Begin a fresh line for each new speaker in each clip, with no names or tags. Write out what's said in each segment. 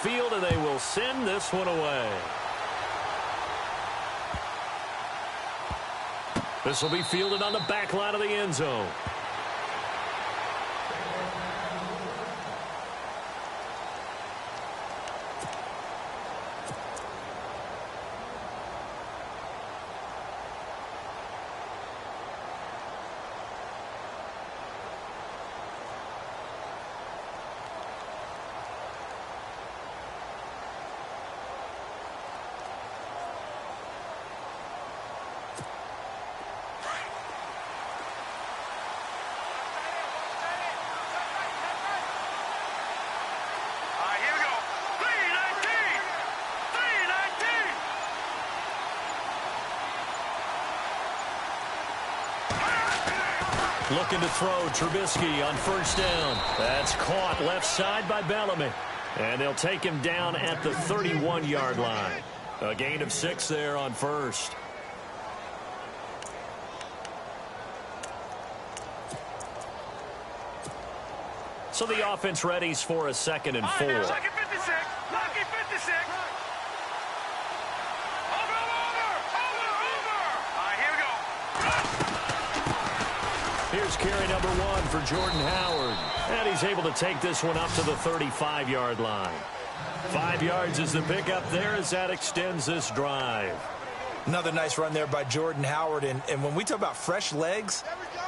field, and they will send this one away. This will be fielded on the back line of the end zone. Looking to throw Trubisky on first down. That's caught left side by Bellamy. And they'll take him down at the 31-yard line. A gain of 6 there on first. So the offense readies for a 2nd and 4.
Second 56. Lucky 56.
Here's carry number 1 for Jordan Howard. And he's able to take this one up to the 35-yard line. 5 yards is the pickup there as that extends this drive.
Another nice run there by Jordan Howard. And when we talk about fresh legs,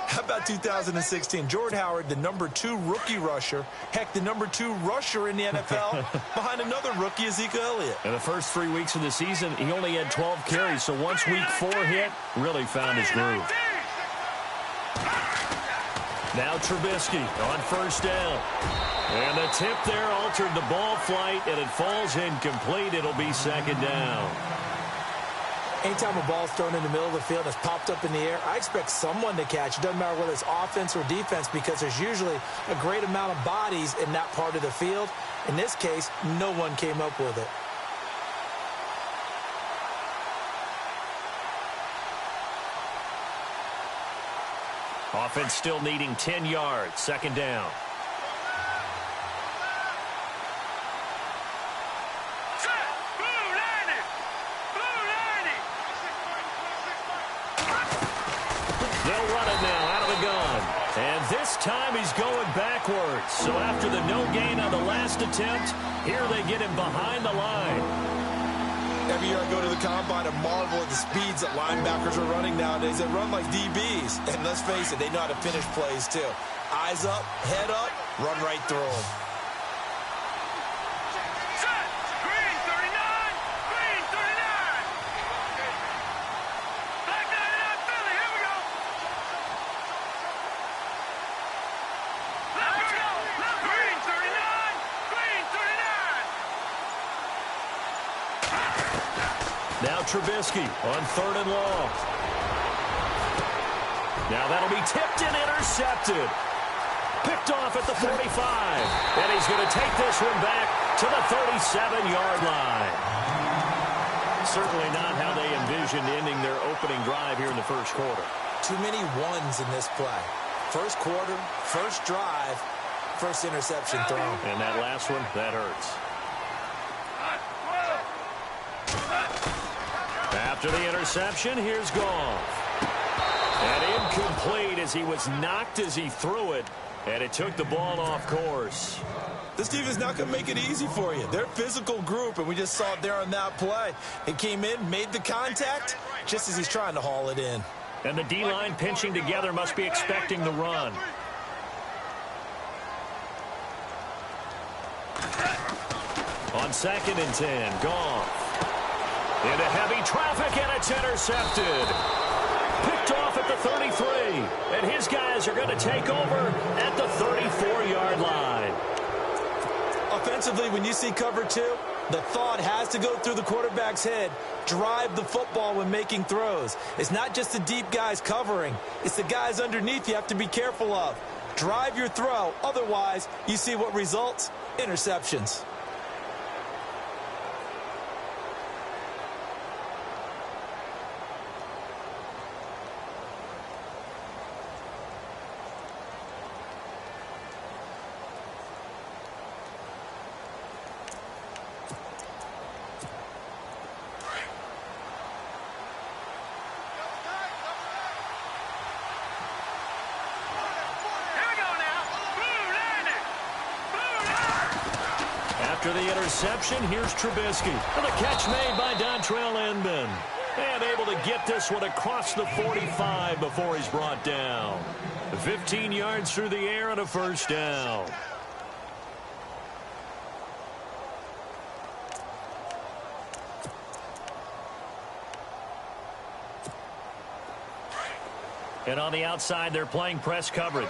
how about 2016? Jordan Howard, the number 2 rookie rusher. Heck, the number 2 rusher in the NFL behind another rookie, Ezekiel Elliott.
In the first 3 weeks of the season, he only had 12 carries. So once week 4 hit, really found his groove. Now Trubisky on first down. And the tip there altered the ball flight, and it falls incomplete. It'll be 2nd down.
Anytime a ball's thrown in the middle of the field and it's popped up in the air, I expect someone to catch. It doesn't matter whether it's offense or defense because there's usually a great amount of bodies in that part of the field. In this case, no one came up with it.
Offense still needing 10 yards. 2nd down. They'll run it now out of the gun. And this time he's going backwards. So after the no gain on the last attempt, here they get him behind the line.
Every year I go to the combine and marvel at the speeds that linebackers are running nowadays. They run like DBs. And let's face it, they know how to finish plays too. Eyes up, head up, run right through them.
Green 39. Green 39. Black 99 Philly. Here we go. Let's go. Green 39. Green 39.
Now Trubisky on 3rd and long. Now that'll be tipped and intercepted. Picked off at the 45. And he's going to take this one back to the 37-yard line. Certainly not how they envisioned ending their opening drive here in the first quarter.
Too many ones in this play. First quarter, first drive, first interception thrown.
And that last one, that hurts. After the interception, here's Goff. And incomplete as he was knocked as he threw it. And it took the ball off course.
This team is not going to make it easy for you. They're a physical group, and we just saw it there on that play. It came in, made the contact, just as he's trying to haul it in.
And the D-line pinching together must be expecting the run. On 2nd and 10, Goff. Into heavy traffic, and it's intercepted. Picked off at the 33. And his guys are going to take over at the 34-yard line.
Offensively, when you see cover 2, the thought has to go through the quarterback's head. Drive the football when making throws. It's not just the deep guys covering. It's the guys underneath you have to be careful of. Drive your throw. Otherwise, you see what results? Interceptions.
After the interception, here's Trubisky. And the catch made by Dontrell Inman. And able to get this one across the 45 before he's brought down. 15 yards through the air and a first down. And on the outside, they're playing press coverage.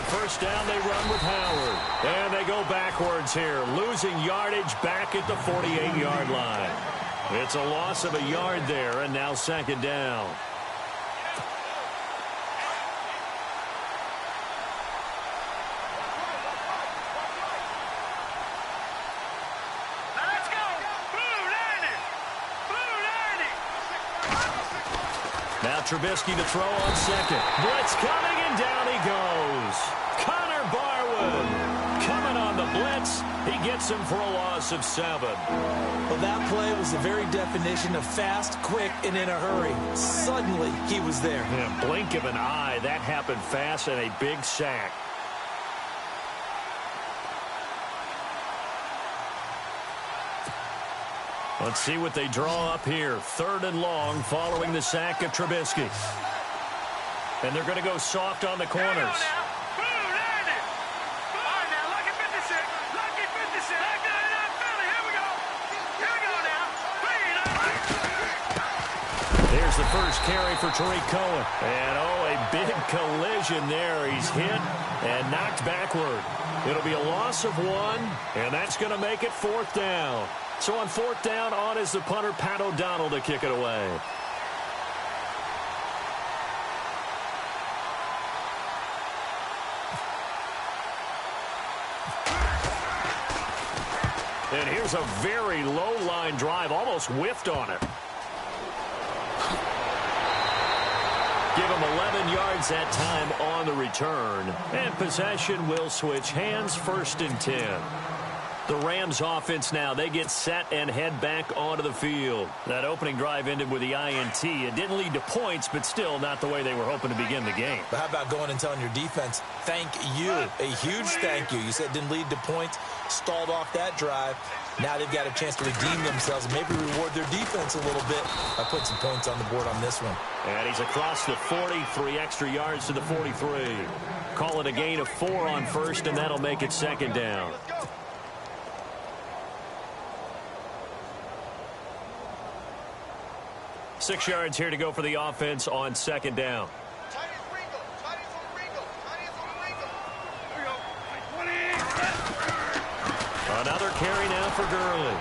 First down, they run with Howard. And they go backwards here, losing yardage back at the 48-yard line. It's a loss of a yard there, and now second down.
Let's go! Blue 90! Blue 90!
Now Trubisky to throw on second. Blitz coming, and down he goes. Coming on the blitz. He gets him for a loss of 7.
Well, that play was the very definition of fast, quick, and in a hurry. Suddenly, he was there.
Yeah, blink of an eye. That happened fast, and a big sack. Let's see what they draw up here. 3rd and long following the sack of Trubisky. And they're going to go soft on the corners. There's the first carry for Tariq Cohen. And, a big collision there. He's hit and knocked backward. It'll be a loss of 1, and that's going to make it 4th down. So on 4th down, on is the punter, Pat O'Donnell, to kick it away. And here's a very low-line drive, almost whiffed on it. Give him 11 yards that time on the return. And possession will switch hands, 1st and 10. The Rams offense now, they get set and head back onto the field. That opening drive ended with the INT. It didn't lead to points, but still not the way they were hoping to begin the game.
But how about going and telling your defense, thank you, a huge thank you. You said it didn't lead to points, stalled off that drive. Now they've got a chance to redeem themselves and maybe reward their defense a little bit by putting some points on the board on this one.
And he's across the 40, 3 extra yards to the 43. Call it a gain of 4 on 1st, and that'll make it 2nd down. Six yards here to go for the offense on 2nd down. Another carry now for Gurley.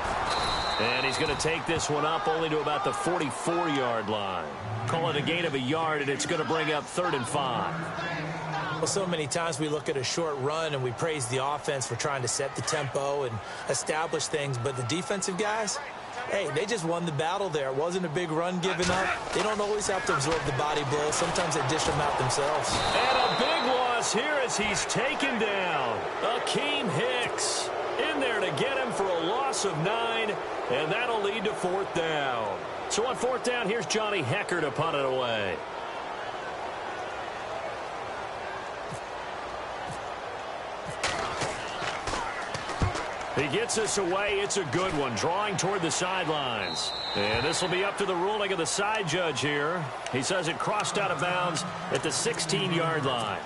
And he's going to take this one up only to about the 44-yard line. Call it a gain of a yard, and it's going to bring up 3rd and 5.
Well, so many times we look at a short run and we praise the offense for trying to set the tempo and establish things, but the defensive guys, hey, they just won the battle there. It wasn't a big run given up. They don't always have to absorb the body blows. Sometimes they dish them out themselves.
And a big loss here as he's taken down. Akeem Hicks in there to get him for a loss of 9, and that'll lead to 4th down. So on 4th down, here's Johnny Hecker to punt it away. He gets us away. It's a good one, drawing toward the sidelines. And this will be up to the ruling of the side judge here. He says it crossed out of bounds at the 16-yard line.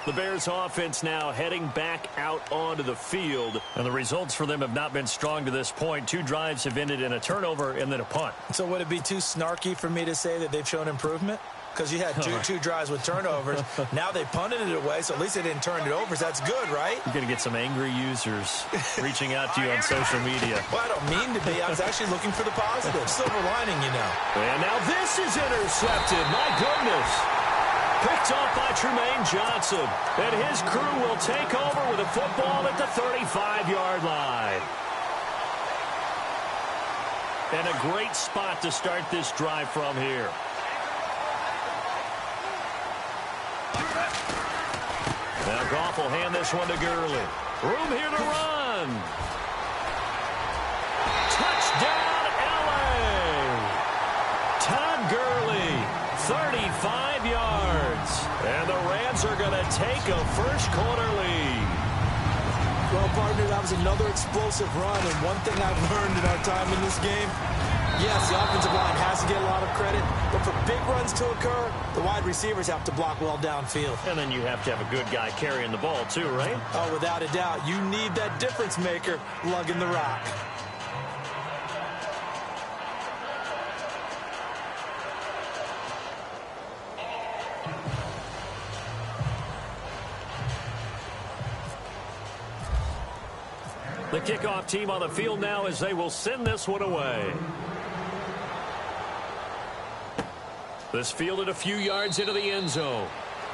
The Bears offense now heading back out onto the field. And the results for them have not been strong to this point. 2 drives have ended in a turnover and then a punt.
So would it be too snarky for me to say that they've shown improvement? Because you had two drives with turnovers. Now they punted it away, so at least they didn't turn it over. So that's good, right?
You're going to get some angry users reaching out to you on social media.
Well, I don't mean to be. I was actually looking for the positive. Silver lining, you know.
And now this is intercepted. My goodness. Picked off by Tremaine Johnson. And his crew will take over with a football at the 35-yard line. And a great spot to start this drive from here. Now Goff will hand this one to Gurley. Room here to run. Touchdown! Raiders are going to take a first-quarter lead.
Well, partner, that was another explosive run, and one thing I've learned in our time in this game, yes, the offensive line has to get a lot of credit, but for big runs to occur, the wide receivers have to block well downfield.
And then you have to have a good guy carrying the ball, too, right?
Oh, without a doubt. You need that difference maker lugging the rock.
The kickoff team on the field now as they will send this one away. This fielded a few yards into the end zone.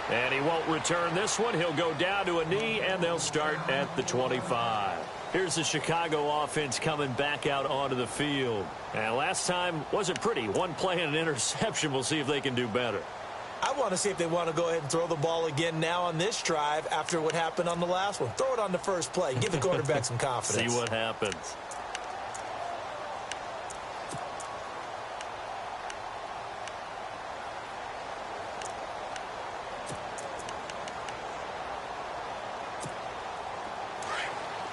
And he won't return this one. He'll go down to a knee, and they'll start at the 25. Here's the Chicago offense coming back out onto the field. And last time wasn't pretty. One play and an interception. We'll see if they can do better.
I want to see if they want to go ahead and throw the ball again now on this drive after what happened on the last one. Throw it on the first play. Give the quarterback some confidence.
See what happens.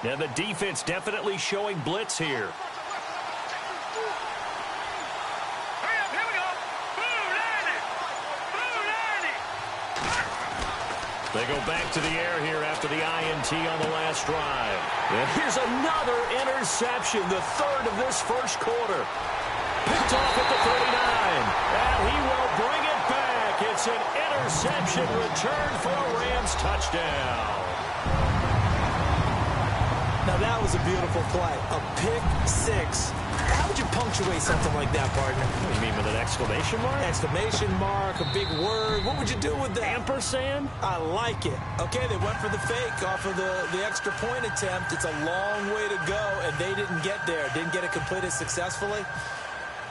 Now the defense definitely showing blitz here. They go back to the air here after the INT on the last drive. And here's another interception, the third of this first quarter. Picked off at the 39. And he will bring it back. It's an interception return for a Rams touchdown.
Now that was a beautiful play. A pick six. How would you punctuate something like that, partner?
What do you mean, with an exclamation mark?
Exclamation mark, a big word. What would you do with that?
Ampersand?
I like it. Okay, they went for the fake off of the extra point attempt. It's a long way to go, and they didn't get there. Didn't get it completed successfully.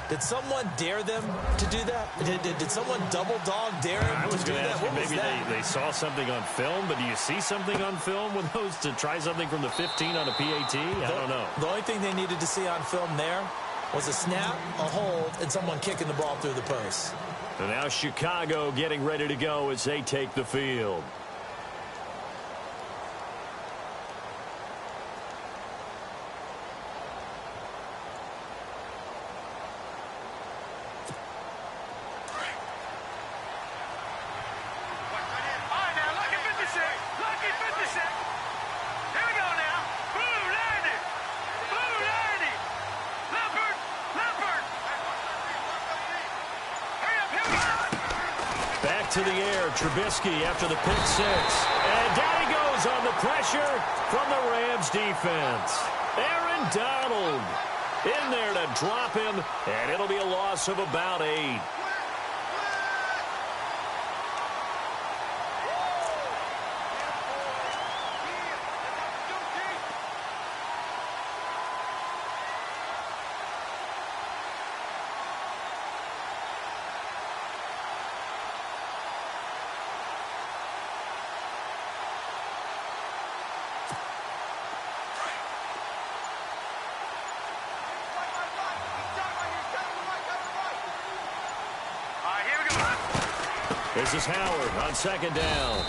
Did someone dare them to do that? Did someone double dog dare them
I was
to do
going to
that?
ask you,
What was
maybe
that?
they saw something on film, but do you see something on film with those to try something from the 15 on a PAT? I don't know.
The only thing they needed to see on film there was a snap, a hold, and someone kicking the ball through the post.
And now Chicago getting ready to go as they take the field. To the air, Trubisky after the pick six. And down he goes on the pressure from the Rams defense. Aaron Donald in there to drop him, and it'll be a loss of about 8. This is Howard on second down.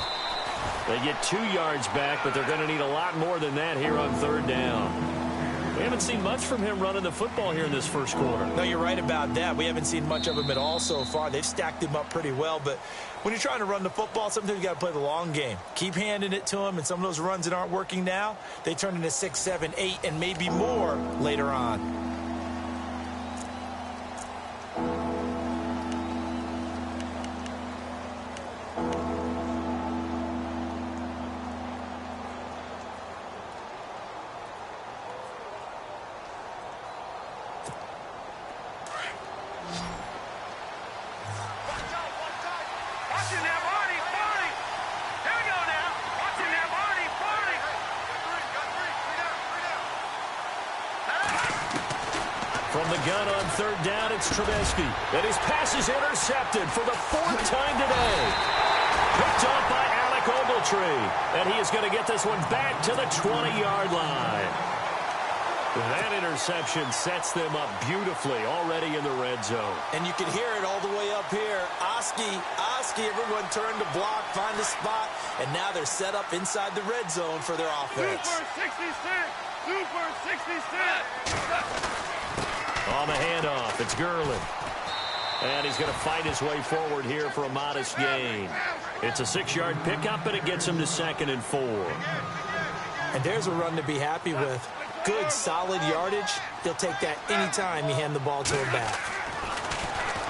They get 2 yards back, but they're going to need a lot more than that here on third down. We haven't seen much from him running the football here in this first quarter.
No, you're right about that. We haven't seen much of him at all so far. They've stacked him up pretty well, but when you're trying to run the football, sometimes you got to play the long game. Keep handing it to him, and some of those runs that aren't working now, they turn into 6, 7, 8, and maybe more later on.
From the gun on third down, it's Trubisky. And his pass is intercepted for the 4th time today. Picked off by Alec Ogletree. And he is going to get this one back to the 20-yard line. That interception sets them up beautifully already in the red zone.
And you can hear it all the way up here. Oski, everyone turned to block, find a spot, and now they're set up inside the red zone for their offense.
Super 66.
On the handoff, it's Gurley. And he's going to fight his way forward here for a modest gain. It's a 6-yard pickup, and it gets him to 2nd and 4.
And there's a run to be happy with. Good, solid yardage. He'll take that anytime you hand the ball to him back.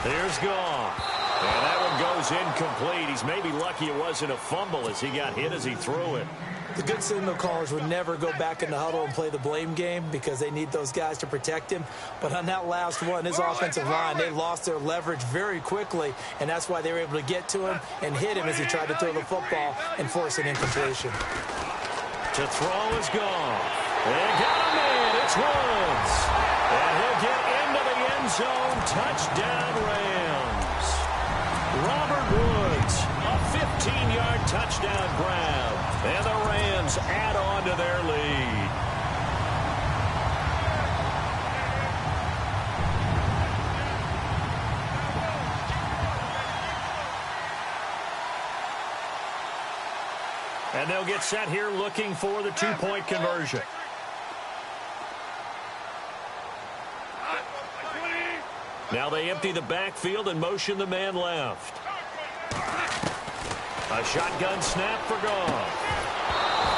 There's Goff. And that one goes incomplete. He's maybe lucky it wasn't a fumble as he got hit as he threw it.
The good signal callers would never go back in the huddle and play the blame game because they need those guys to protect him. But on that last one, his offensive line, they lost their leverage very quickly, and that's why they were able to get to him and hit him as he tried to throw the football and force an incompletion.
To throw is Goff. They got him in. It's Woods. And he'll get into the end zone. Touchdown, Rams. Robert Woods, a 15-yard touchdown grab. And the Rams add on to their lead. And they'll get set here looking for the 2-point conversion. Now they empty the backfield and motion the man left. A shotgun snap for Goff.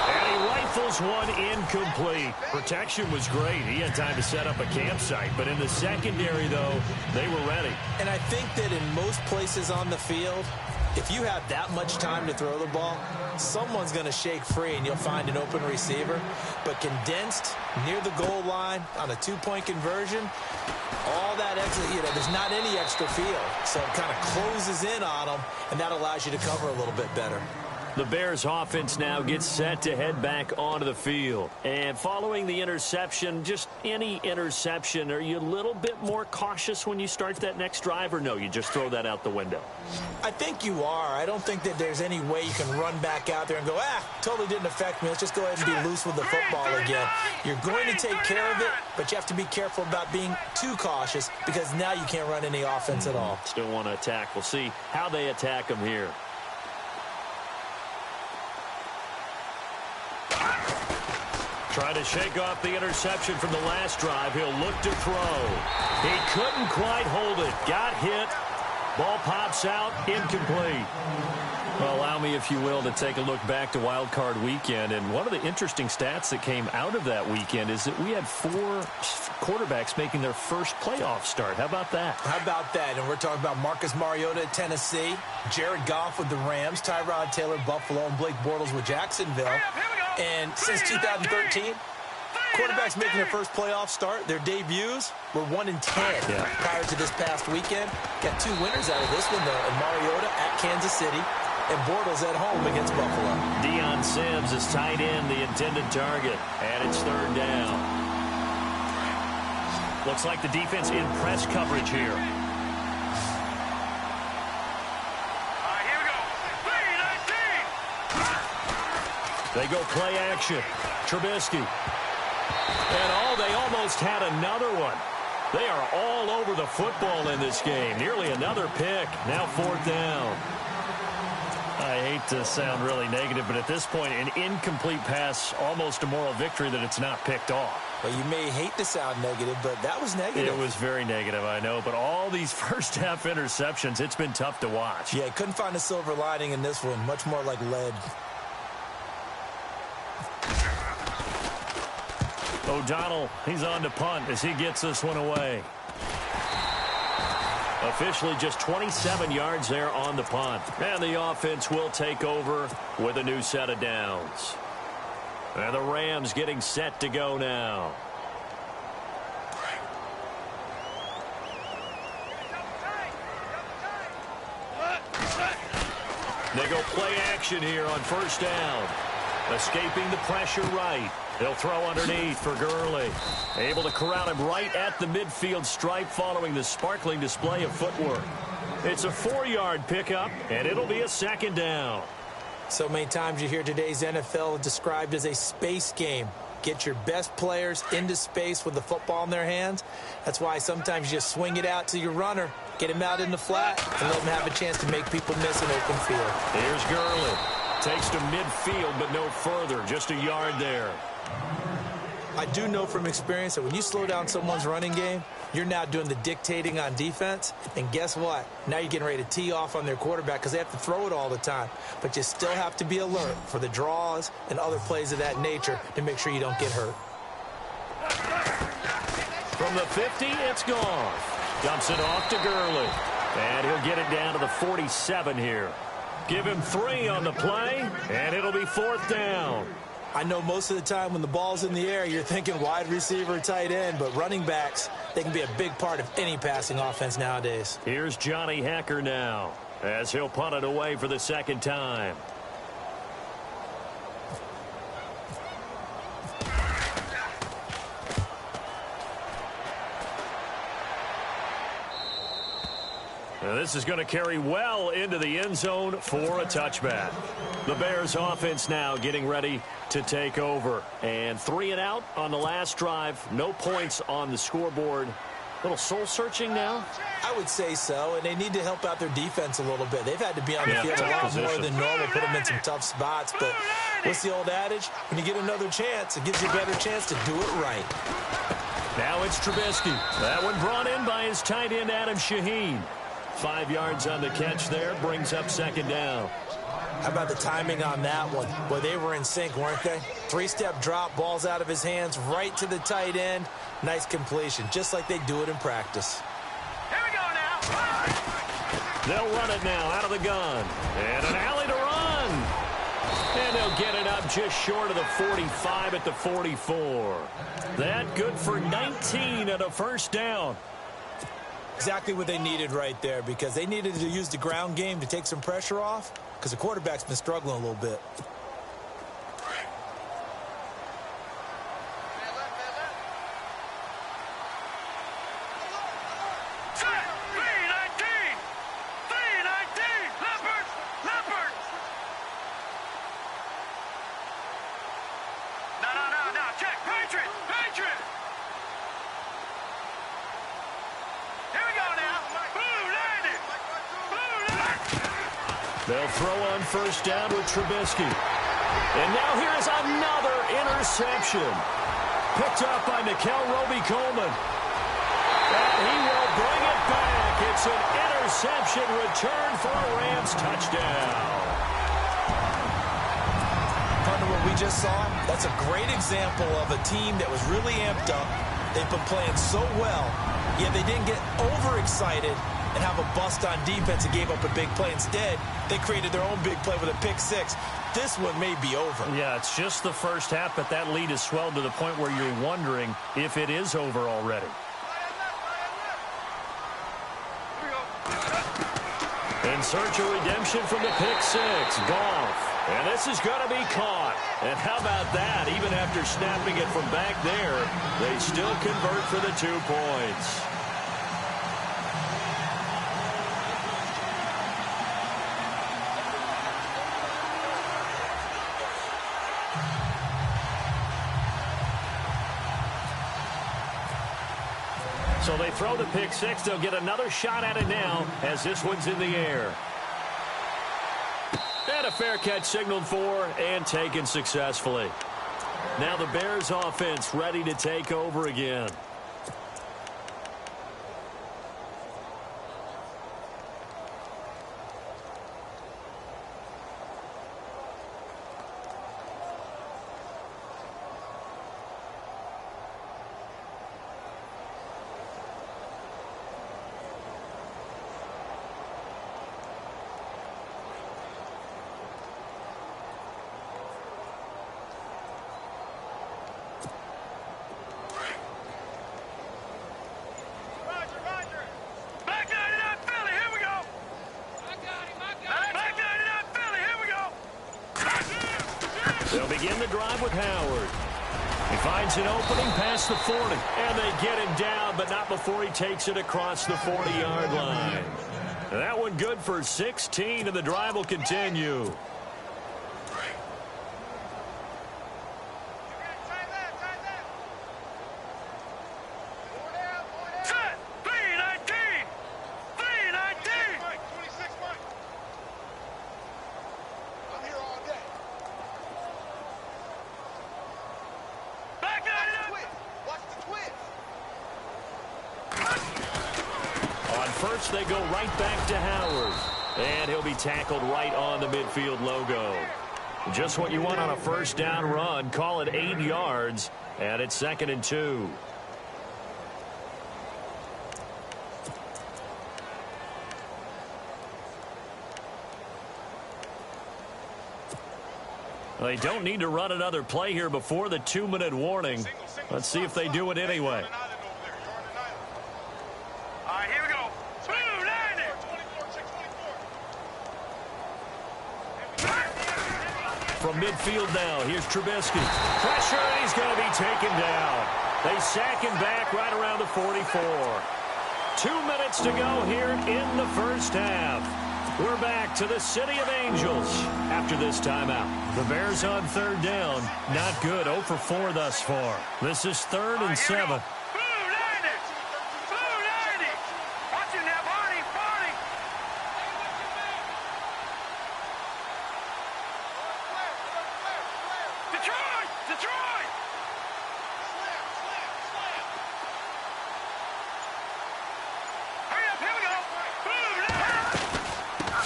And he rifles one incomplete. Protection was great. He had time to set up a campsite. But in the secondary, though, they were ready.
And I think that in most places on the field, if you have that much time to throw the ball, someone's going to shake free and you'll find an open receiver. But condensed near the goal line on a 2-point conversion, all that extra, there's not any extra field. So it kind of closes in on them, and that allows you to cover a little bit better.
The Bears offense now gets set to head back onto the field. And following the interception, just any interception, are you a little bit more cautious when you start that next drive, or no, you just throw that out the window?
I think you are. I don't think that there's any way you can run back out there and go, totally didn't affect me. Let's just go ahead and be loose with the football again. You're going to take care of it, but you have to be careful about being too cautious because now you can't run any offense at all.
Still want to attack. We'll see how they attack them here. Trying to shake off the interception from the last drive. He'll look to throw. He couldn't quite hold it. Got hit. Ball pops out. Incomplete.
Well, allow me, if you will, to take a look back to Wild Card Weekend. And one of the interesting stats that came out of that weekend is that we had 4 quarterbacks making their first playoff start. How about that?
How about that? And we're talking about Marcus Mariota at Tennessee, Jared Goff with the Rams, Tyrod Taylor, Buffalo, and Blake Bortles with Jacksonville. And since 2013, quarterbacks making their first playoff start, their debuts were 1-10 prior to this past weekend. Got 2 winners out of this one, though, and Mariota at Kansas City and Bortles at home against Buffalo.
Deion Sims is tight end, the intended target, and it's 3rd down. Looks like the defense in press coverage here. They go play action. Trubisky. And they almost had another one. They are all over the football in this game. Nearly another pick. Now 4th down.
I hate to sound really negative, but at this point, an incomplete pass, almost a moral victory that it's not picked off.
Well, you may hate to sound negative, but that was negative.
It was very negative, I know. But all these first-half interceptions, it's been tough to watch.
Yeah, couldn't find a silver lining in this one. Much more like lead.
O'Donnell, he's on to punt as he gets this one away.
Officially just 27 yards there on the punt. And the offense will take over with a new set of downs. And the Rams getting set to go now. They go play action here on 1st down. Escaping the pressure right. They'll throw underneath for Gurley. Able to corral him right at the midfield stripe following the sparkling display of footwork. It's a 4-yard pickup, and it'll be a 2nd down.
So many times you hear today's NFL described as a space game. get your best players into space with the football in their hands. That's why sometimes you just swing it out to your runner, get him out in the flat, and let him have a chance to make people miss an open field.
Here's Gurley. Takes to midfield, but no further. Just a yard there.
I do know from experience that when you slow down someone's running game, you're now doing the dictating on defense. And guess what? Now you're getting ready to tee off on their quarterback because they have to throw it all the time. But you still have to be alert for the draws and other plays of that nature to make sure you don't get hurt.
From the 50, it's Goff. Dumps it off to Gurley. And he'll get it down to the 47 here. Give him 3 on the play, and it'll be 4th down.
I know most of the time when the ball's in the air, you're thinking wide receiver, tight end, but running backs, they can be a big part of any passing offense nowadays.
Here's Johnny Hacker now, as he'll punt it away for the 2nd time. Now this is going to carry well into the end zone for a touchback. The Bears offense now getting ready to take over. And 3 and out on the last drive. No points on the scoreboard. A little soul-searching now?
I would say so, and they need to help out their defense a little bit. They've had to be on the field a lot more than normal, put them in some tough spots. But what's the old adage? When you get another chance, it gives you a better chance to do it right.
Now it's Trubisky. That one brought in by his tight end, Adam Shaheen. 5 yards on the catch there, brings up 2nd down.
How about the timing on that one? Boy, they were in sync, weren't they? 3-step drop, ball's out of his hands, right to the tight end. Nice completion, just like they do it in practice.
Here we go now.
They'll run it now out of the gun. And an alley to run. And they'll get it up just short of the 45 at the 44. That good for 19 and a 1st down.
Exactly what they needed right there, because they needed to use the ground game to take some pressure off, because the quarterback's been struggling a little bit.
They'll throw on 1st down with Trubisky. And now here is another interception. Picked up by Nickel Roby-Coleman. And he will bring it back. It's an interception return for a Rams touchdown.
Partner, what we just saw, that's a great example of a team that was really amped up. They've been playing so well, yet they didn't get overexcited and have a bust on defense and gave up a big play. Instead, they created their own big play with a pick-6. This one may be over.
Yeah, it's just the first half, but that lead has swelled to the point where you're wondering if it is over already. In search of redemption from the pick-6, Goff. And this is going to be caught. And how about that? Even after snapping it from back there, they still convert for the 2 points. So they throw the pick-6. They'll get another shot at it now as this one's in the air. And a fair catch signaled for and taken successfully. Now the Bears offense ready to take over again. They'll begin the drive with Howard. He finds an opening past the 40. And they get him down, but not before he takes it across the 40-yard line. And that one good for 16, and the drive will continue.
first, they go right back to Howard. And he'll be tackled right on the midfield logo. Just what you want on a first down run. Call it 8 yards, and it's 2nd and 2. They don't need to run another play here before the 2-minute warning. Let's see if they do it anyway.
All right, here we go.
From midfield now, here's Trubisky. Pressure, and he's going to be taken down. They sack him back right around the 44. 2 minutes to go here in the first half. We're back to the City of Angels after this timeout. The Bears on 3rd down. Not good. 0 for 4 thus far. This is 3rd and 7.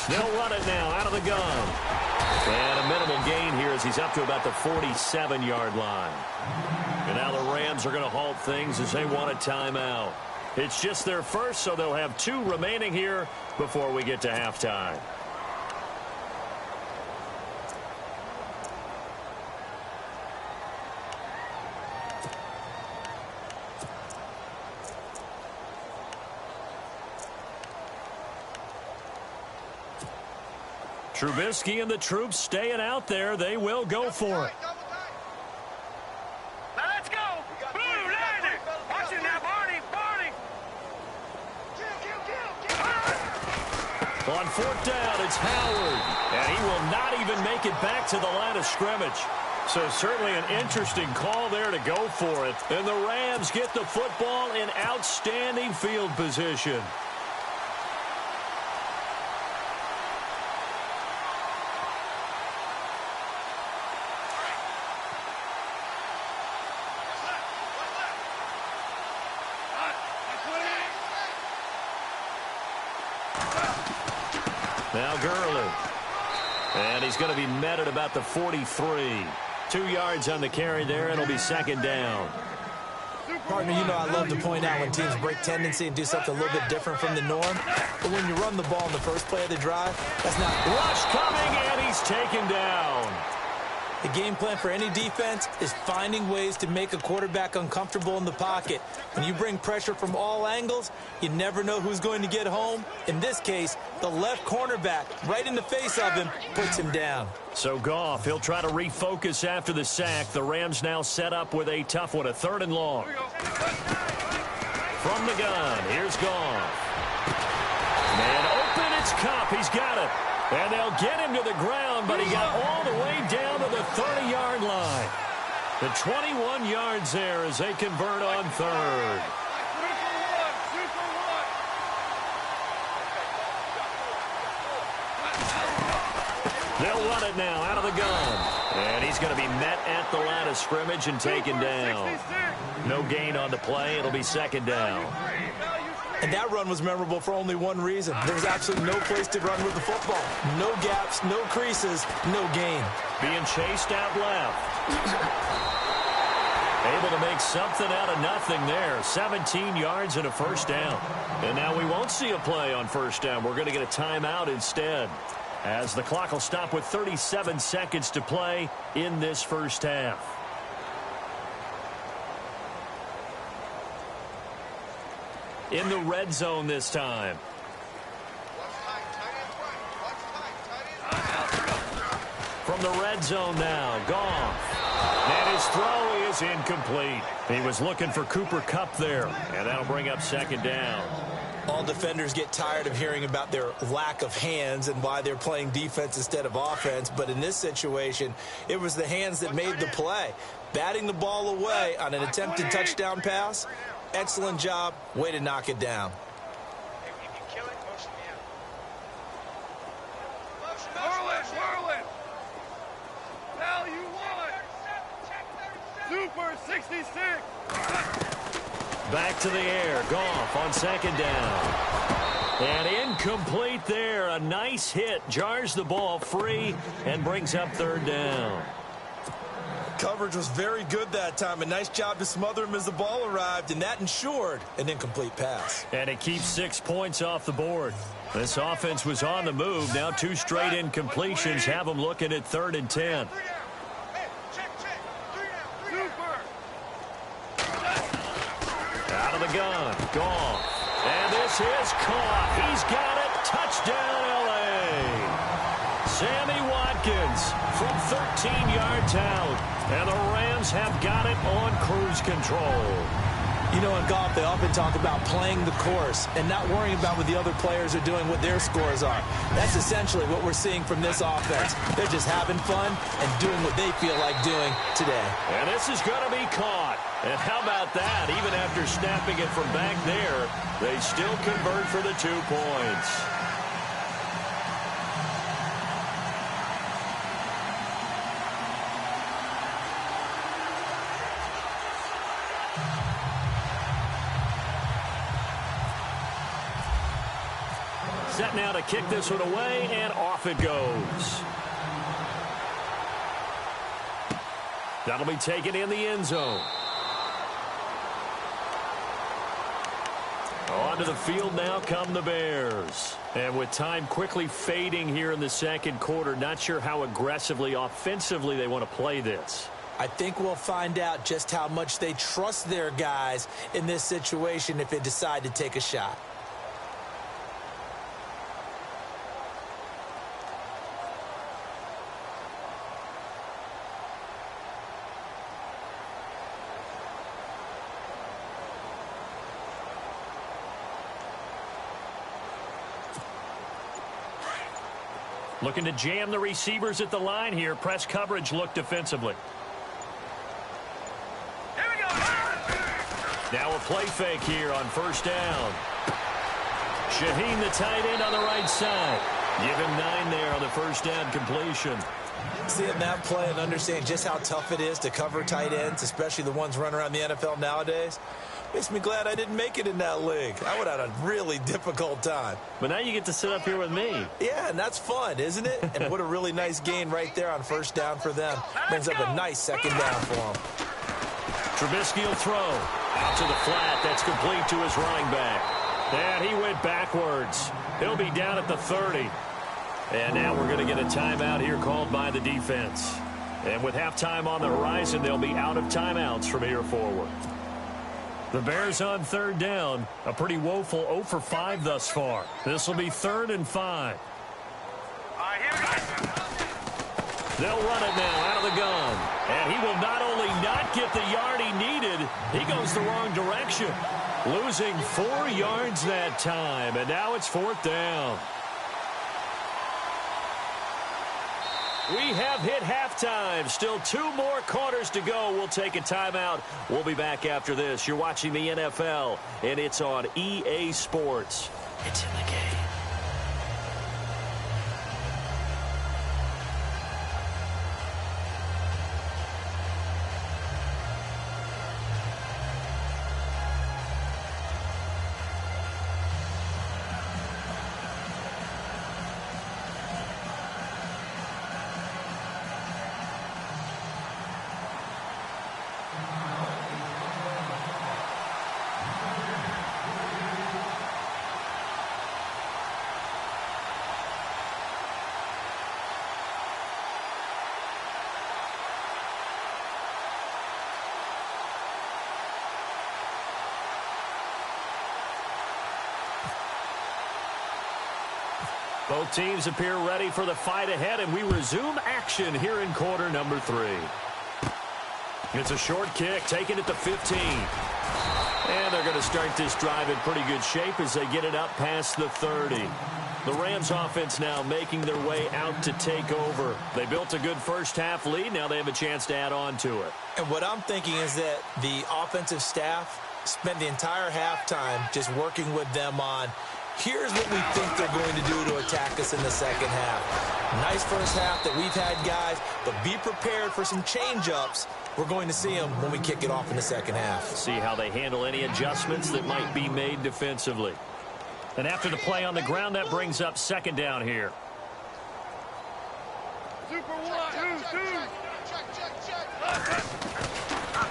They'll run it now out of the gun. And a minimal gain here as he's up to about the 47-yard line. And now the Rams are going to halt things as they want a timeout. It's just their first, so they'll have 2 remaining here before we get to halftime. Trubisky and the troops staying out there. They will go for it.
Now let's go. Boom, land it. Watch it now, Barney.
On 4th down, it's Howard. And he will not even make it back to the line of scrimmage. So certainly an interesting call there to go for it. And the Rams get the football in outstanding field position. Now Gurley. And he's going to be met at about the 43. 2 yards on the carry there, and it'll be 2nd down.
Partner, you know I love to point out when teams break tendency and do something a little bit different from the norm. But when you run the ball in the first play of the drive, that's not...
Rush coming, and he's taken down.
The game plan for any defense is finding ways to make a quarterback uncomfortable in the pocket. When you bring pressure from all angles, you never know who's going to get home. In this case, the left cornerback, right in the face of him, puts him down.
So Goff, he'll try to refocus after the sack. The Rams now set up with a tough one, a 3rd and long. From the gun, here's Goff. Man open, it's Kupp. He's got it. And they'll get him to the ground, but he got all the way down to the 30-yard line. The 21 yards there as they convert on 3rd. They'll run it now out of the gun. And he's going to be met at the line of scrimmage and taken down. No gain on the play. It'll be 2nd down.
And that run was memorable for only one reason. There was absolutely no place to run with the football. No gaps, no creases, no gain.
Being chased out left. Able to make something out of nothing there. 17 yards and a 1st down. And now we won't see a play on 1st down. We're going to get a timeout instead, as the clock will stop with 37 seconds to play in this first half. In the red zone this time. From the red zone now, Goff. And his throw is incomplete. He was looking for Cooper Kupp there, and that'll bring up 2nd down.
All defenders get tired of hearing about their lack of hands and why they're playing defense instead of offense. But in this situation, it was the hands that made the play. Batting the ball away on an attempted touchdown pass. Excellent job. Way to knock it down.
Whirling. Now you won. Super 66.
Back to the air. Goff on 2nd down. And incomplete there. A nice hit. Jars the ball free and brings up third down.
Coverage was very good that time. A nice job to smother him as the ball arrived, and that ensured an incomplete pass.
And it keeps 6 points off the board. This offense was on the move. Now 2 straight incompletions have them looking at 3rd and 10. Out of the gun. Goff. And this is caught. He's got it. Touchdown, L.A. Sammy Watkins from 13 yards out. And the Rams have got it on cruise control.
You know, in golf, they often talk about playing the course and not worrying about what the other players are doing, what their scores are. That's essentially what we're seeing from this offense. They're just having fun and doing what they feel like doing today.
And this is going to be caught. And how about that? Even after snapping it from back there, they still convert for the 2 points. Set now to kick this one away, and off it goes. That'll be taken in the end zone. Onto the field now come the Bears. And with time quickly fading here in the second quarter, not sure how aggressively, offensively they want to play this.
I think we'll find out just how much they trust their guys in this situation if they decide to take a shot.
Looking to jam the receivers at the line here. Press coverage look defensively.
Here we go.
Now a play fake here on first down. Shaheen, the tight end, on the right side. Give him 9 there on the first down completion.
Seeing that play and understanding just how tough it is to cover tight ends, especially the ones running around the NFL nowadays, makes me glad I didn't make it in that league. I would have had a really difficult time.
But now you get to sit up here with me.
Yeah, and that's fun, isn't it? And what a really nice gain right there on first down for them. Brings up a nice second down for them.
Trubisky will throw. Out to the flat. That's complete to his running back. And he went backwards. He'll be down at the 30. And now we're going to get a timeout here called by the defense. And with halftime on the horizon, they'll be out of timeouts from here forward. The Bears on third down. A pretty woeful 0 for 5 thus far. This will be 3rd and 5.
All right, here we go.
They'll run it now out of the gun. And he will not only not get the yard he needed, he goes the wrong direction. Losing 4 yards that time. And now it's 4th down. We have hit halftime. Still 2 more quarters to go. We'll take a timeout. We'll be back after this. You're watching the NFL, and it's on EA Sports. It's in the game. Both teams appear ready for the fight ahead, and we resume action here in quarter number 3. It's a short kick, taken at the 15. And they're going to start this drive in pretty good shape as they get it up past the 30. The Rams offense now making their way out to take over. They built a good first half lead. Now they have a chance to add on to it.
And what I'm thinking is that the offensive staff spent the entire halftime just working with them on, here's what we think they're going to do to attack us in the second half. Nice first half that we've had, guys, but be prepared for some change-ups. We're going to see them when we kick it off in the second half.
See how they handle any adjustments that might be made defensively.
And after the play on the ground, that brings up second down here.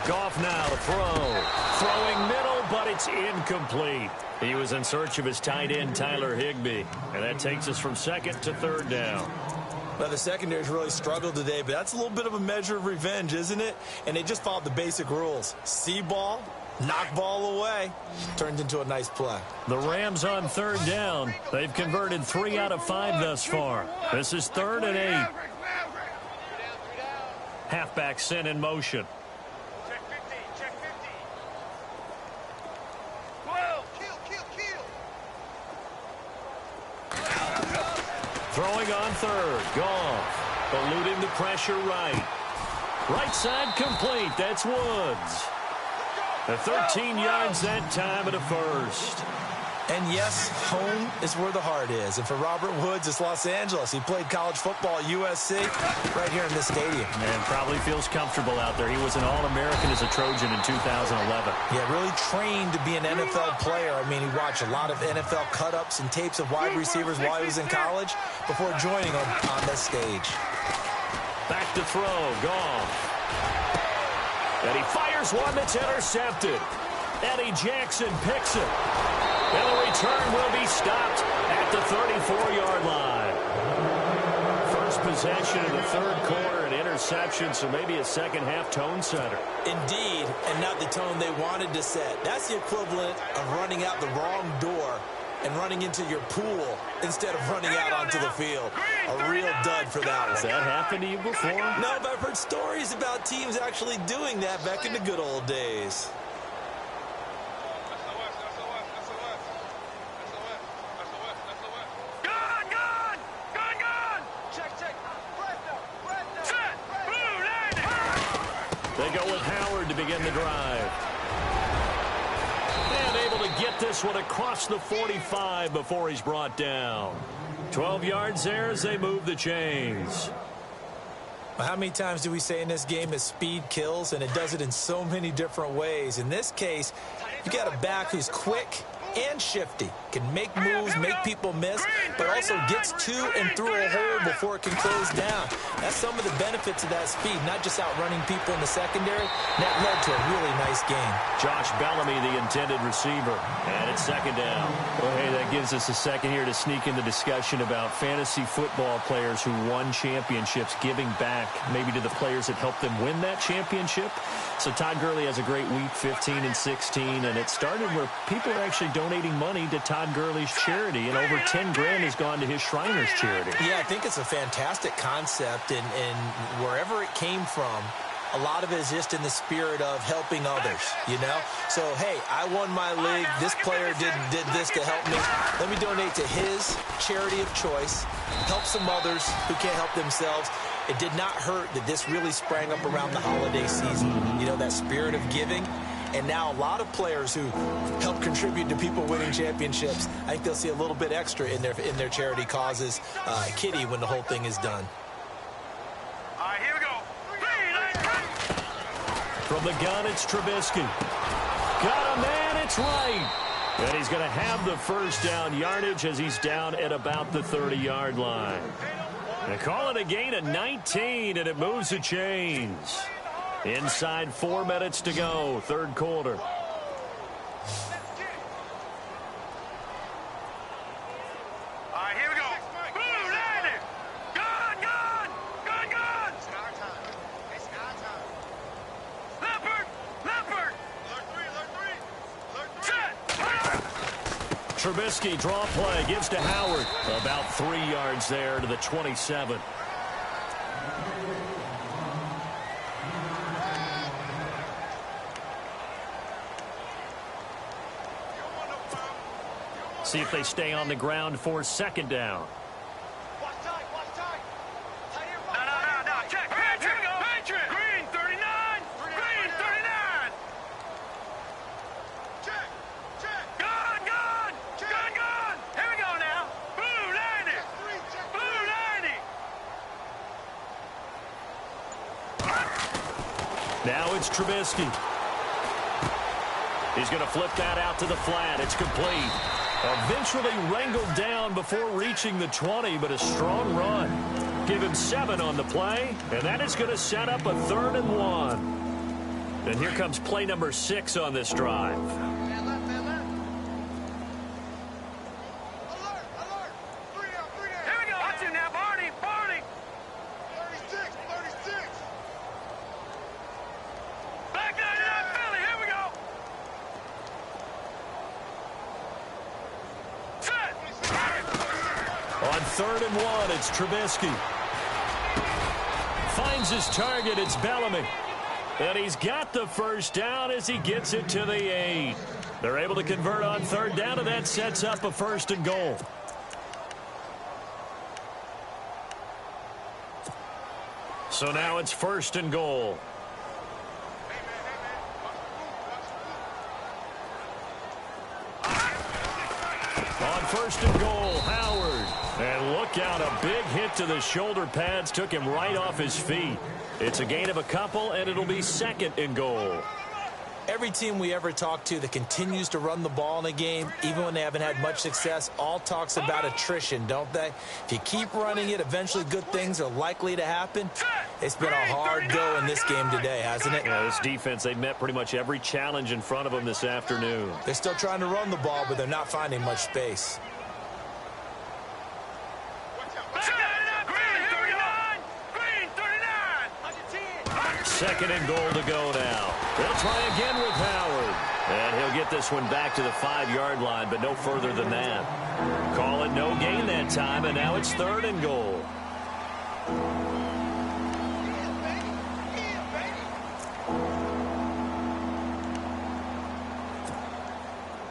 Goff now to throw. Throwing middle, but it's incomplete. He was in search of his tight end, Tyler Higbee. And that takes us from second to third down.
Well, the secondary's really struggled today, but that's a little bit of a measure of revenge, isn't it? And they just followed the basic rules. See ball, knock ball away. Turns into a nice play.
The Rams on third down. They've converted 3 out of 5 thus far. This is 3rd and 8. Halfback sent in motion.
Check 50, check 50. 12.
Throwing on third. Goff. Eluding the pressure right. Right side complete. That's Woods. The 13 yards that time of the first.
And yes, home is where the heart is. And for Robert Woods, it's Los Angeles. He played college football at USC right here in this stadium.
And probably feels comfortable out there. He was an All-American as a Trojan in 2011.
Yeah, really trained to be an NFL player. I mean, he watched a lot of NFL cut-ups and tapes of wide receivers while he was in college before joining on this stage.
Back to throw. Goff.
And he fires one that's intercepted. Eddie Jackson picks it. And the return will be stopped at the 34-yard line. First possession in the third quarter, an interception, so maybe a second-half tone setter.
Indeed, and not the tone they wanted to set. That's the equivalent of running out the wrong door and running into your pool instead of running out onto the field. A real dud for that one.
Has that happened to you before?
No, but I've heard stories about teams actually doing that back in the good old days.
They go with Howard to begin the drive. And able to get this one across the 45 before he's brought down. 12 yards there as they move the chains.
Well, how many times do we say in this game that speed kills, and it does it in so many different ways? In this case, you got a back who's quick and shifty, can make moves, make people miss, but also gets to and through a hole before it can close down. That's some of the benefits of that speed, not just outrunning people in the secondary. That led to a really nice game.
Josh Bellamy, the intended receiver, and it's second down. Well, hey, that gives us a second here to sneak in the discussion about fantasy football players who won championships, giving back maybe to the players that helped them win that championship. So Todd Gurley has a great week, 15 and 16, and it started where people are actually donating money to Todd Gurley's charity, and over 10 grand has gone to his Shriners charity.
Yeah, I think it's a fantastic concept, and wherever it came from, a lot of it is just in the spirit of helping others, you know? So, hey, I won my league. This player did this to help me. Let me donate to his charity of choice, help some others who can't help themselves. It did not hurt that this really sprang up around the holiday season, you know, that spirit of giving. And now a lot of players who help contribute to people winning championships, I think they'll see a little bit extra in their charity causes, kitty, when the whole thing is done.
All right, here we go.
From the gun, it's Trubisky. Got a man, it's right. And he's going to have the first down yardage as he's down at about the 30-yard line. They call it a gain of 19, and it moves the chains. Inside 4 minutes to go, third quarter.
All right, here we go. Boom, land it. Gun. It's our time. It's our time. Leopard. Alert 3.
Trubisky, draw play, gives to Howard. About 3 yards there to the 27. See if they stay on the ground for second down.
Watch tight. No. Check. Patriot. Green 39. Green 39. Check. Gun. Here we go now. Blue 90. Blue 90.
Now it's Trubisky. He's going to flip that out to the flat. It's complete. Eventually wrangled down before reaching the 20, but a strong run. Give him 7 on the play, and that is going to set up a 3rd and 1. And here comes play number 6 on this drive. On 3rd and 1, it's Trubisky. Finds his target, it's Bellamy. And he's got the first down as he gets it to the 8. They're able to convert on 3rd down, and that sets up a 1st and goal. So now it's 1st and goal. On 1st and goal, Howard. And look out, a big hit to the shoulder pads took him right off his feet. It's a gain of a couple, and it'll be 2nd and goal.
Every team we ever talk to that continues to run the ball in a game, even when they haven't had much success, all talks about attrition, don't they? If you keep running it, eventually good things are likely to happen. It's been a hard go in this game today, hasn't it?
Yeah, this defense, they met pretty much every challenge in front of them this afternoon.
They're still trying to run the ball, but they're not finding much space.
Second and goal to go now. They'll try again with Howard. And he'll get this one back to the 5-yard line, but no further than that. Call it no gain that time, and now it's 3rd and goal.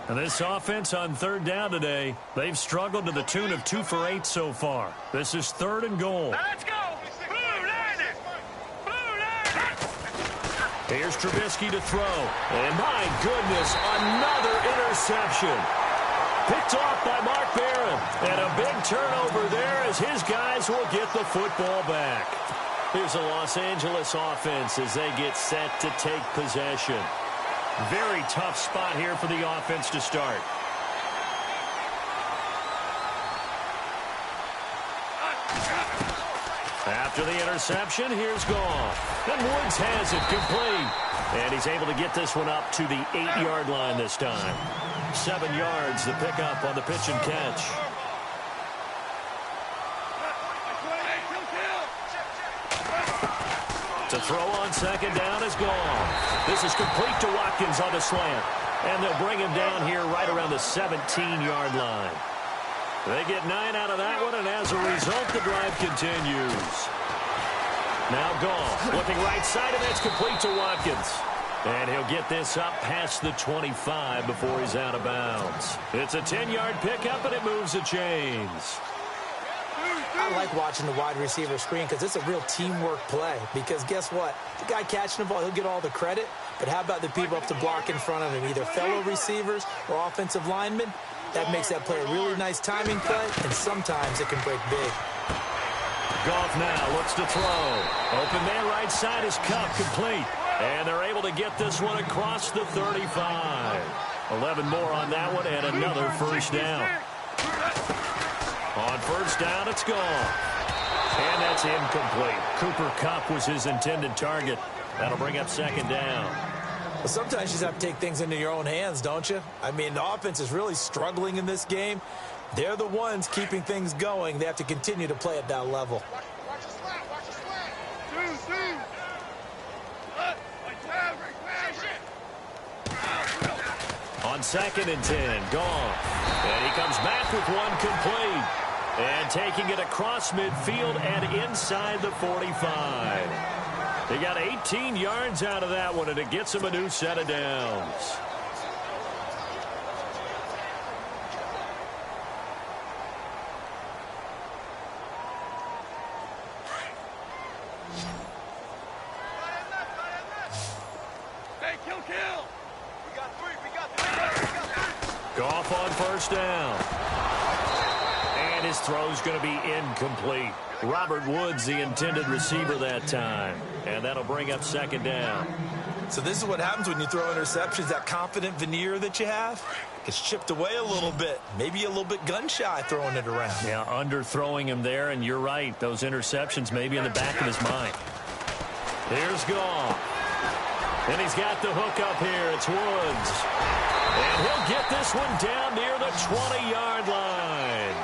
And this offense on 3rd down today, they've struggled to the tune of 2 for 8 so far. This is 3rd and goal.
Now let's go.
Here's Trubisky to throw. And my goodness, another interception. Picked off by Mark Barron. And a big turnover there as his guys will get the football back. Here's the Los Angeles offense as they get set to take possession. Very tough spot here for the offense to start. After the interception, here's Goff. And Woods has it complete. And he's able to get this one up to the 8-yard line this time. 7 yards, the pickup on the pitch and catch. To throw on 2nd down is Goff. This is complete to Watkins on the slant. And they'll bring him down here right around the 17-yard line. They get 9 out of that one, and as a result, the drive continues. Now Goff looking right side, and that's complete to Watkins. And he'll get this up past the 25 before he's out of bounds. It's a 10-yard pickup, and it moves the chains.
I like watching the wide receiver screen because it's a real teamwork play. Because guess what? The guy catching the ball, he'll get all the credit. But how about the people up to block in front of him, either fellow receivers or offensive linemen? That makes that play a really nice timing play, and sometimes it can break big.
Goff now looks to throw. Open man right side is Cup complete. And they're able to get this one across the 35. 11 more on that one and another first down. On first down, it's Goff. And that's incomplete. Cooper Kupp was his intended target. That'll bring up 2nd down.
Well, sometimes you just have to take things into your own hands, don't you? I mean, the offense is really struggling in this game. They're the ones keeping things going. They have to continue to play at that level.
Watch the slap. Watch the slap.
On 2nd and 10, Goff. And he comes back with one complete. And taking it across midfield and inside the 45. They got 18 yards out of that one, and it gets him a new set of downs.
Hey, kill. We got three.
Goff on first down. And his throw's going to be incomplete. Robert Woods, the intended receiver that time. And that'll bring up 2nd down.
So this is what happens when you throw interceptions, that confident veneer that you have. It's chipped away a little bit. Maybe a little bit gun-shy throwing it around.
Yeah, underthrowing him there, and you're right. Those interceptions may be in the back of his mind. Here's Goff. And he's got the hook up here. It's Woods. And he'll get this one down near the 20-yard line.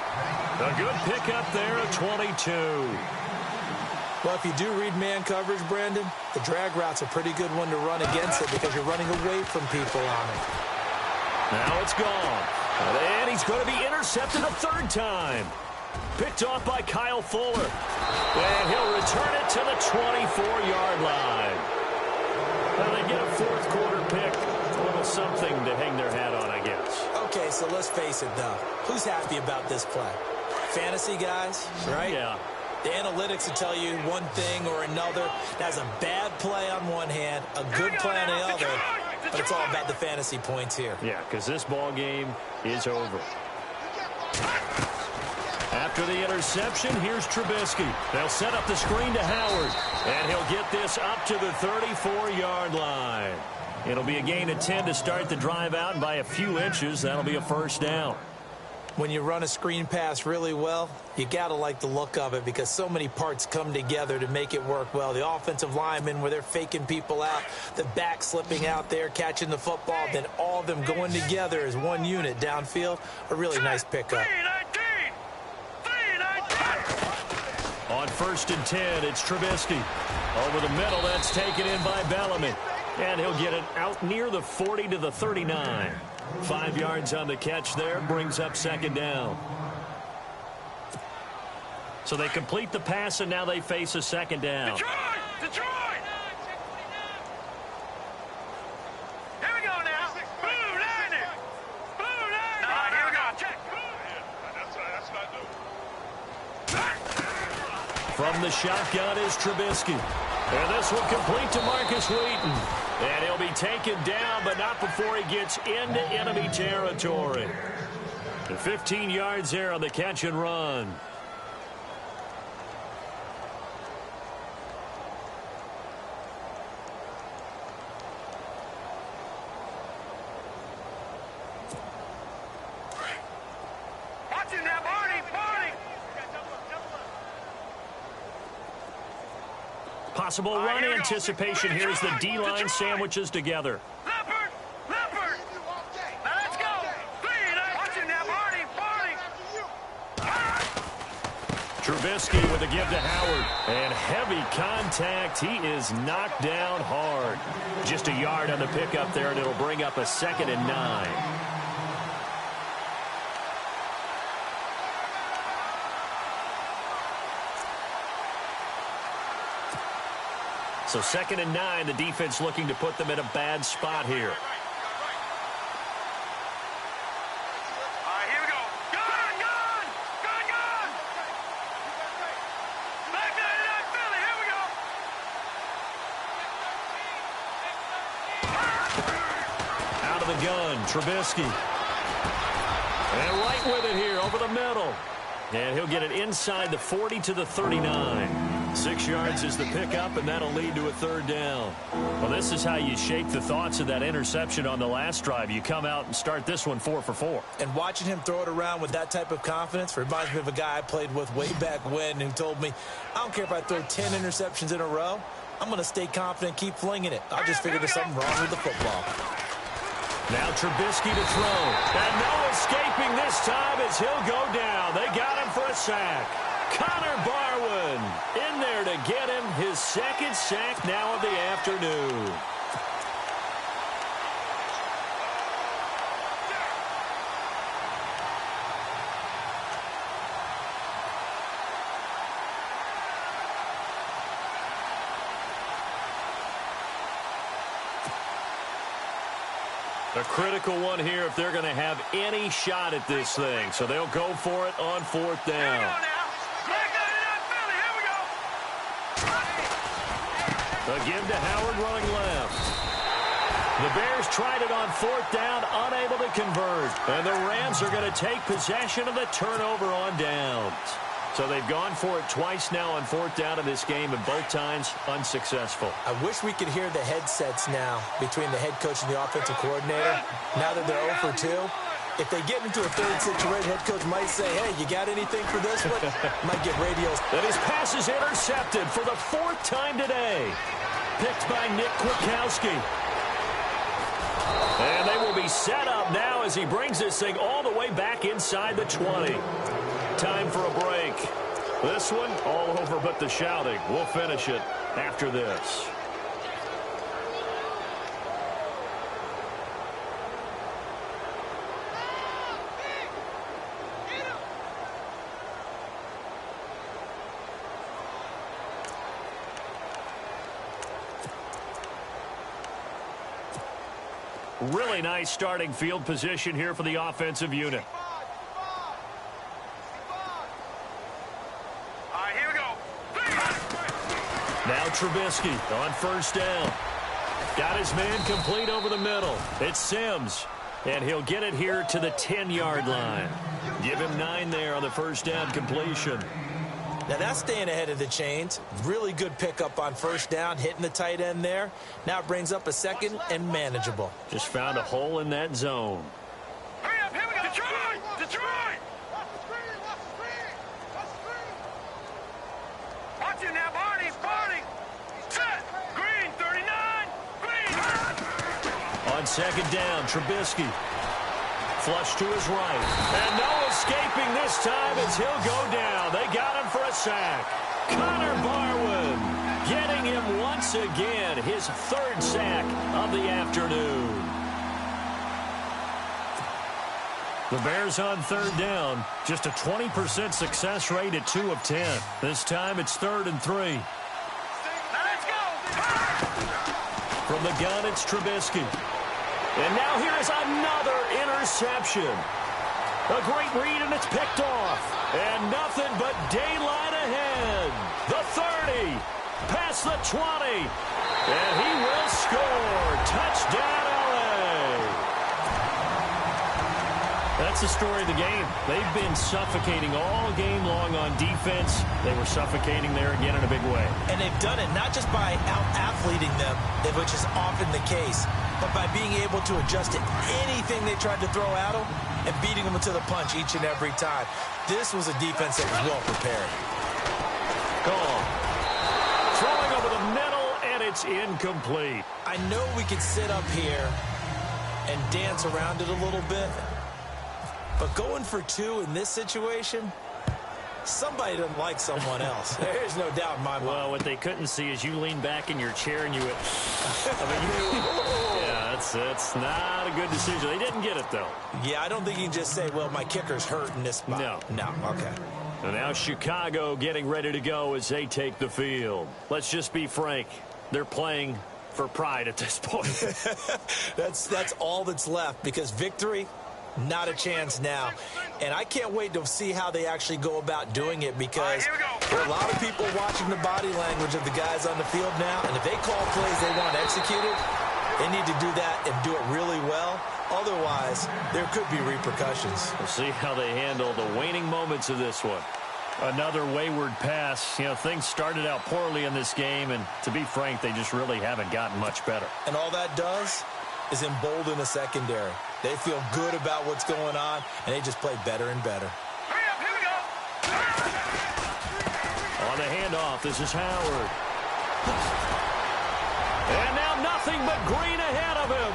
A good pickup there at 22.
Well, if you do read man coverage, Brandon, the drag route's a pretty good one to run against it because you're running away from people on it.
Now it's gone. And he's going to be intercepted a third time. Picked off by Kyle Fuller. And he'll return it to the 24-yard line. Well, they get a fourth quarter pick. A little something to hang their hat on, I guess.
Okay, so let's face it, though. Who's happy about this play? Fantasy guys, right?
Yeah.
The analytics will tell you one thing or another. That's a bad play on one hand, a good play on the other, but it's all about the fantasy points here.
Yeah, because this ball game is over. After the interception, here's Trubisky. They'll set up the screen to Howard, and he'll get this up to the 34-yard line. It'll be a gain of 10 to start the drive out, and by a few inches, that'll be a first down.
When you run a screen pass really well, you got to like the look of it because so many parts come together to make it work well. The offensive linemen, where they're faking people out, the back slipping out there, catching the football, then all of them going together as one unit downfield. A really nice pickup.
On 1st and 10, it's Trubisky. Over the middle, that's taken in by Bellamy. And he'll get it out near the 40 to the 39. 5 yards on the catch there, brings up second down. So they complete the pass, and now they face a second down.
Detroit! Here we go now. Blue Lightning! Blue Lightning! All right, here we go. Check. That's what I do.
From the shotgun is Trubisky. And this will complete to Marcus Wheaton. And he'll be taken down, but not before he gets into enemy territory. The 15 yards there on the catch and run.
Watch him now, Barney!
Possible run anticipation here as the D-line sandwiches together.
Leopard! Now let's go! Watch him now, Barney!
Trubisky with a give to Howard. And heavy contact. He is knocked down hard. Just a yard on the pickup there, and it'll bring up a 2nd and 9. So 2nd and 9, the defense looking to put them in a bad spot here.
All right, here we go. Gun! Back 99 Philly, here we go.
Out of the gun, Trubisky. And right with it here, over the middle. And he'll get it inside the 40 to the 39. 6 yards is the pickup, and that'll lead to a third down. Well, this is how you shake the thoughts of that interception on the last drive. You come out and start this one 4 for 4.
And watching him throw it around with that type of confidence reminds me of a guy I played with way back when who told me, I don't care if I throw 10 interceptions in a row. I'm going to stay confident, keep flinging it. I just figured there's something wrong with the football.
Now Trubisky to throw. And no escaping this time as he'll go down. They got him for a sack. Connor Barwin in there to get him his 2nd sack now of the afternoon. A critical one here if they're going to have any shot at this thing. So they'll go for it on 4th down. A give to Howard running left. The Bears tried it on 4th down, unable to convert. And the Rams are going to take possession of the turnover on downs. So they've gone for it twice now on 4th down in this game, and both times unsuccessful.
I wish we could hear the headsets now between the head coach and the offensive coordinator. Now that they're 0 for 2, If they get into a third situation, head coach might say, hey, you got anything for this one? Might get radios.
And his pass is intercepted for the 4th time today. Picked by Nick Kwiatkowski. And they will be set up now as he brings this thing all the way back inside the 20. Time for a break. This one, all over but the shouting. We'll finish it after this. Really nice starting field position here for the offensive unit.
All right, here we go.
Now Trubisky on first down. Got his man complete over the middle. It's Sims. And he'll get it here to the 10-yard line. Give him 9 there on the first down completion.
Now that's staying ahead of the chains. Really good pickup on first down, hitting the tight end there. Now it brings up a second and manageable.
Just found a hole in that zone.
Hurry up, here we go. Detroit! Detroit! Watch it now, Barney. Barney. Set. Green, 39. Green.
On second down, Trubisky. Flush to his right. And no escaping this time as he'll go down. They got him for a sack. Connor Barwin getting him once again. His 3rd sack of the afternoon. The Bears on 3rd down. Just a 20% success rate at 2 of 10. This time it's 3rd and 3.
Now let's go.
From the gun, it's Trubisky. And now here is another interception. A great read, and it's picked off. And nothing but daylight ahead. The 30, past the 20. And he will score. Touchdown, LA. That's the story of the game. They've been suffocating all game long on defense. They were suffocating there again in a big way.
And they've done it not just by out-athleting them, which is often the case, but by being able to adjust to anything they tried to throw at them and beating them to the punch each and every time. This was a defense that was well prepared.
Gone. Throwing over the middle, and it's incomplete.
I know we could sit up here and dance around it a little bit, but going for 2 in this situation, somebody doesn't like someone else. There's no doubt in my mind.
Well, what they couldn't see is you lean back in your chair and you went, yeah, that's not a good decision. They didn't get it, though.
Yeah, I don't think you can just say, well, my kicker's hurt in this spot. No, okay.
And now Chicago getting ready to go as they take the field. Let's just be frank. They're playing for pride at this point.
That's all that's left, because victory, not a chance now. And I can't wait to see how they actually go about doing it, because there are a lot of people watching the body language of the guys on the field now, and if they call plays they want executed, they need to do that and do it really well. Otherwise, there could be repercussions.
We'll see how they handle the waning moments of this one.
Another wayward pass. You know, things started out poorly in this game, and to be frank, they just really haven't gotten much better.
And all that does is embolden the secondary. They feel good about what's going on, and they just play better and better.
Hurry up, here we go.
On the handoff, this is Howard. And now nothing but green ahead of him.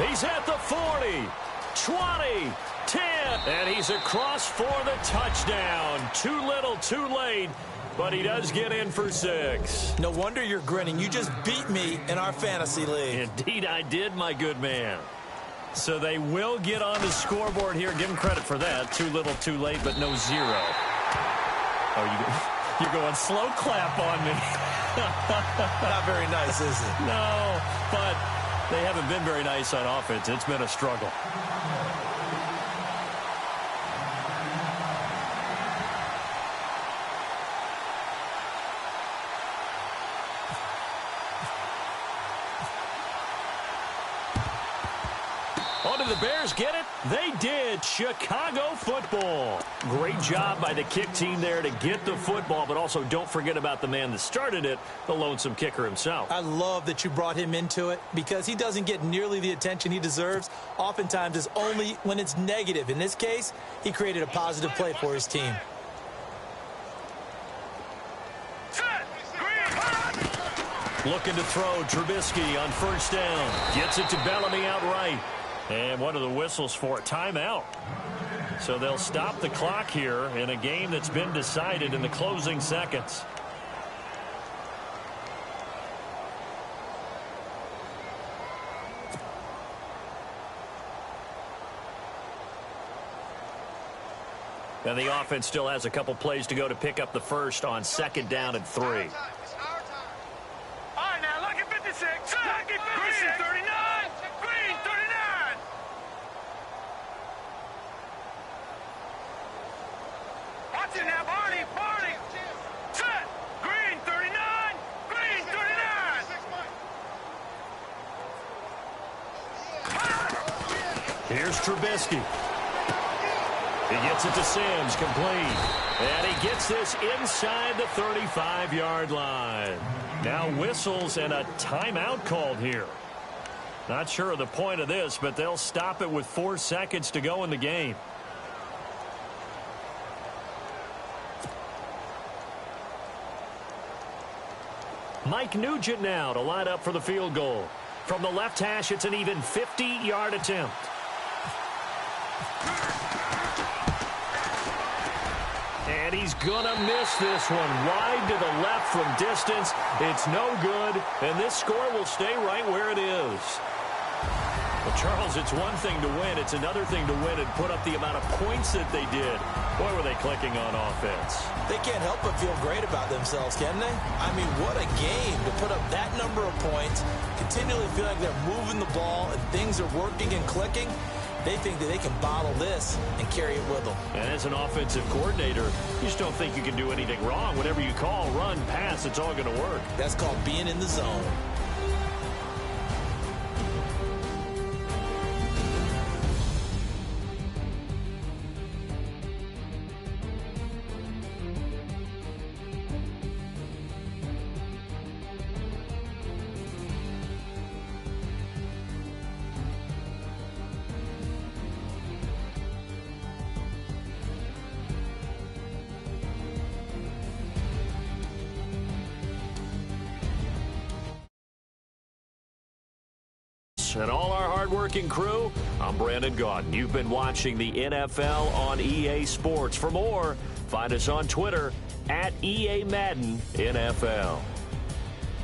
He's at the 40, 20, 10, and he's across for the touchdown. Too little, too late, but he does get in for 6.
No wonder you're grinning. You just beat me in our fantasy league.
Indeed I did, my good man.
So they will get on the scoreboard here. Give them credit for that. Too little, too late, but no 0. Oh, you're going slow clap on me.
Not very nice, is it?
No, but they haven't been very nice on offense. It's been a struggle.
Oh, did the Bears get it?
They did. Chicago football. Great job by the kick team there to get the football, but also don't forget about the man that started it, the lonesome kicker himself.
I love that you brought him into it because he doesn't get nearly the attention he deserves. Oftentimes it's only when it's negative. In this case, he created a positive play for his team.
Looking to throw Trubisky on first down. Gets it to Bellamy outright. And one of the whistles for a timeout. So they'll stop the clock here in a game that's been decided in the closing seconds. And the offense still has a couple plays to go to pick up the first on 2nd down and 3.
All right, now look at 56. Look at 56. Green, 39. Green, 39. Watch it now, Barney. Barney. Set. Green, 39. Green, 39.
Here's Trubisky. He gets it to Sims, complete. And he gets this inside the 35-yard line. Now whistles and a timeout called here. Not sure of the point of this, but they'll stop it with 4 seconds to go in the game. Mike Nugent now to line up for the field goal. From the left hash, it's an even 50-yard attempt. And he's going to miss this one. Wide to the left from distance. It's no good, and this score will stay right where it is. Well, Charles, it's one thing to win. It's another thing to win and put up the amount of points that they did. Boy, were they clicking on offense.
They can't help but feel great about themselves, can they? I mean, what a game to put up that number of points, continually feel like they're moving the ball and things are working and clicking. They think that they can bottle this and carry it with them.
And as an offensive coordinator, you just don't think you can do anything wrong. Whatever you call, run, pass, it's all going to work.
That's called being in the zone.
And all our hardworking crew, I'm Brandon Gaudin. You've been watching the NFL on EA Sports. For more, find us on Twitter at EA Madden NFL.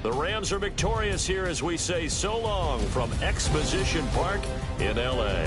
The Rams are victorious here as we say so long from Exposition Park in L.A.